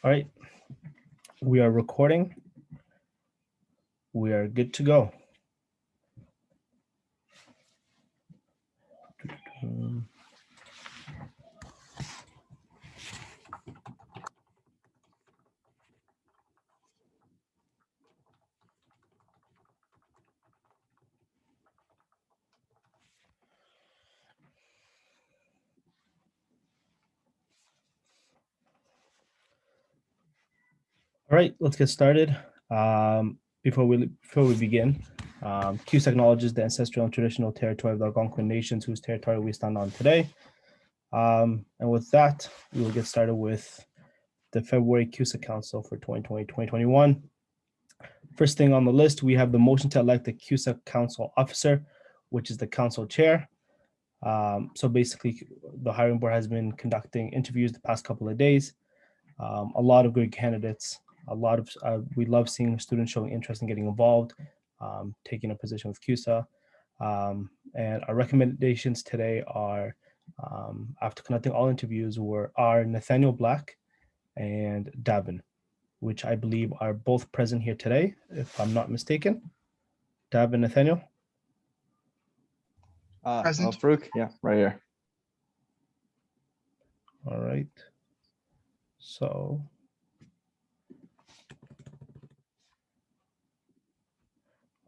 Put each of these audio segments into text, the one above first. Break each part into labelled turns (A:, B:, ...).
A: All right, we are recording. We are good to go. All right, let's get started. Before we begin, CUSA acknowledges the ancestral and traditional territory of the Algonquin nations, whose territory we stand on today. And with that, we will get started with the February CUSA Council for 2020-2021. First thing on the list, we have the motion to elect the CUSA Council officer, which is the council chair. So basically, the hiring board has been conducting interviews the past couple of days. A lot of good candidates. We love seeing students showing interest in getting involved, taking a position with CUSA. And our recommendations today are, after conducting all interviews, are Nathaniel Black and Davin, which I believe are both present here today, if I'm not mistaken. Davin, Nathaniel?
B: Present. Farouk, yeah, right here.
A: All right. So,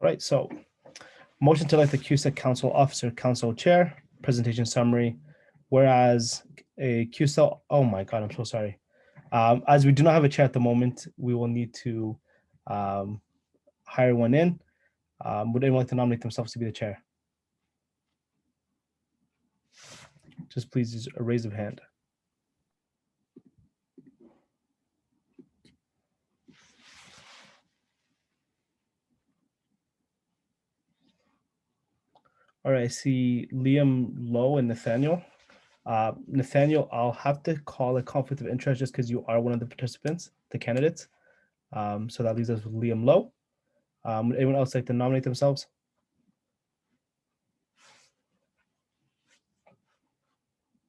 A: all right, so motion to elect the CUSA Council Officer, Council Chair, presentation summary. Whereas a CUSA, oh my God, I'm so sorry. As we do not have a chair at the moment, we will need to hire one in. Would anyone like to nominate themselves to be the chair? Just please use a raise of hand. All right, I see Liam Lowe and Nathaniel. Nathaniel, I'll have to call a conflict of interest just because you are one of the participants, the candidates. So that leaves us with Liam Lowe. Would anyone else like to nominate themselves?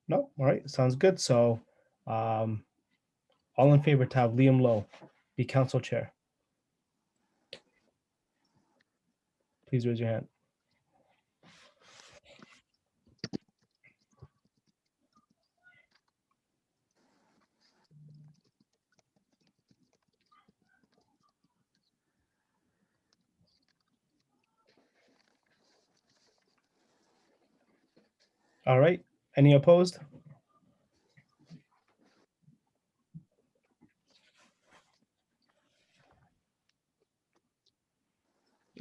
A: No? All right, sounds good. So all in favor to have Liam Lowe be council chair? Please raise your hand. All right, any opposed?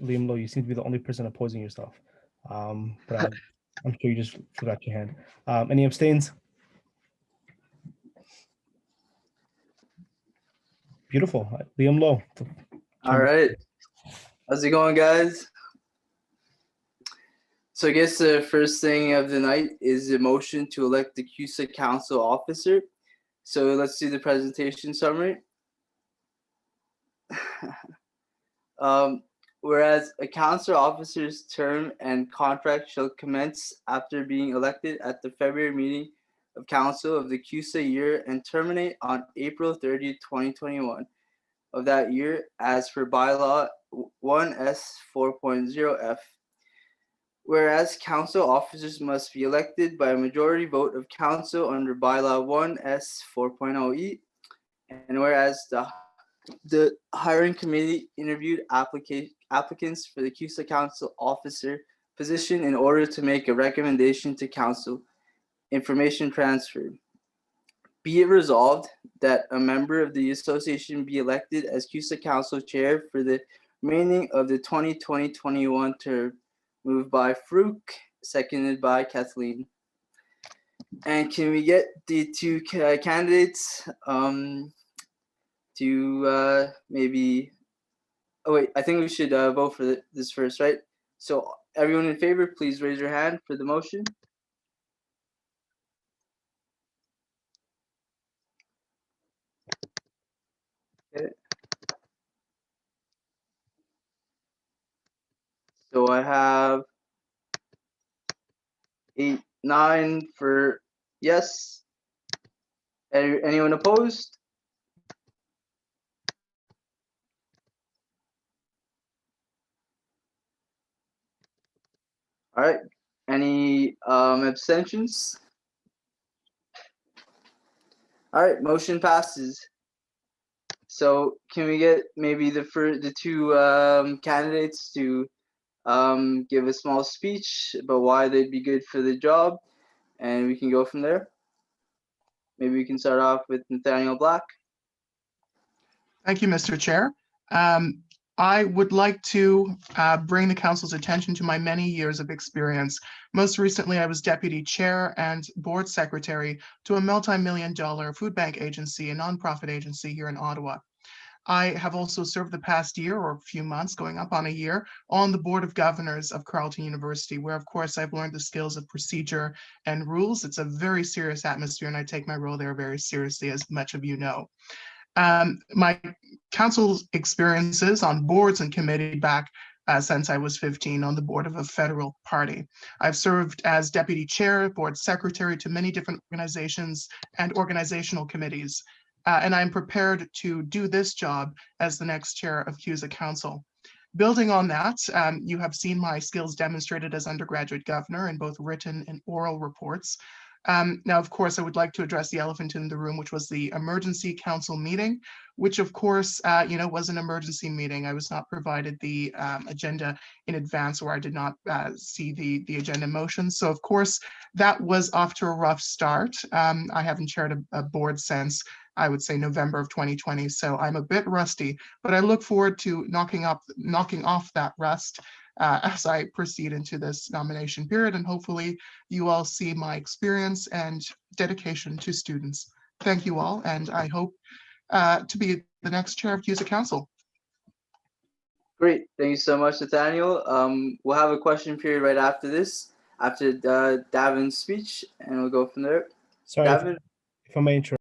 A: Liam Lowe, you seem to be the only person opposing yourself. But I'm sure you just forgot your hand. Any abstains? Beautiful. Liam Lowe.
C: All right. How's it going, guys? So I guess the first thing of the night is the motion to elect the CUSA Council officer. So let's do the presentation summary. Whereas a council officer's term and contract shall commence after being elected at the February meeting of council of the CUSA year and terminate on April 30th, 2021 of that year as per bylaw 1S 4.0F. Whereas council officers must be elected by a majority vote of council under bylaw 1S 4.0E, and whereas the hiring committee interviewed applicants for the CUSA Council officer position in order to make a recommendation to council. Information transferred. Be it resolved that a member of the association be elected as CUSA Council chair for the remaining of the 2020-21 term. Moved by Farouk, seconded by Kathleen. And can we get the two candidates to maybe? Oh wait, I think we should vote for this first, right? So everyone in favor, please raise your hand for the motion. Okay. So I have 8, 9 for yes. Anyone opposed? All right. Any abstentions? All right, motion passes. So can we get maybe the two candidates to give a small speech about why they'd be good for the job, and we can go from there. Maybe we can start off with Nathaniel Black.
D: Thank you, Mr. Chair. I would like to bring the council's attention to my many years of experience. Most recently, I was deputy chair and board secretary to a multi-million-dollar food bank agency, a nonprofit agency here in Ottawa. I have also served the past year or a few months, going up on a year, on the board of governors of Carleton University, where of course I've learned the skills of procedure and rules. It's a very serious atmosphere and I take my role there very seriously, as much of you know. My council's experiences on boards and committee back since I was 15 on the board of a federal party. I've served as deputy chair, board secretary to many different organizations and organizational committees. And I'm prepared to do this job as the next chair of CUSA Council. Building on that, you have seen my skills demonstrated as undergraduate governor in both written and oral reports. Now, of course, I would like to address the elephant in the room, which was the emergency council meeting, which of course, was an emergency meeting. I was not provided the agenda in advance, or I did not see the agenda motions. So of course, that was off to a rough start. I haven't chaired a board since, I would say, November of 2020. So I'm a bit rusty, but I look forward to knocking off that rust as I proceed into this nomination period, and hopefully you all see my experience and dedication to students. Thank you all, and I hope to be the next chair of CUSA Council.
C: Great, thank you so much, Nathaniel. We'll have a question period right after this, after Davin's speech, and we'll go from there.
A: Sorry,
C: Davin?
A: if I may interrupt.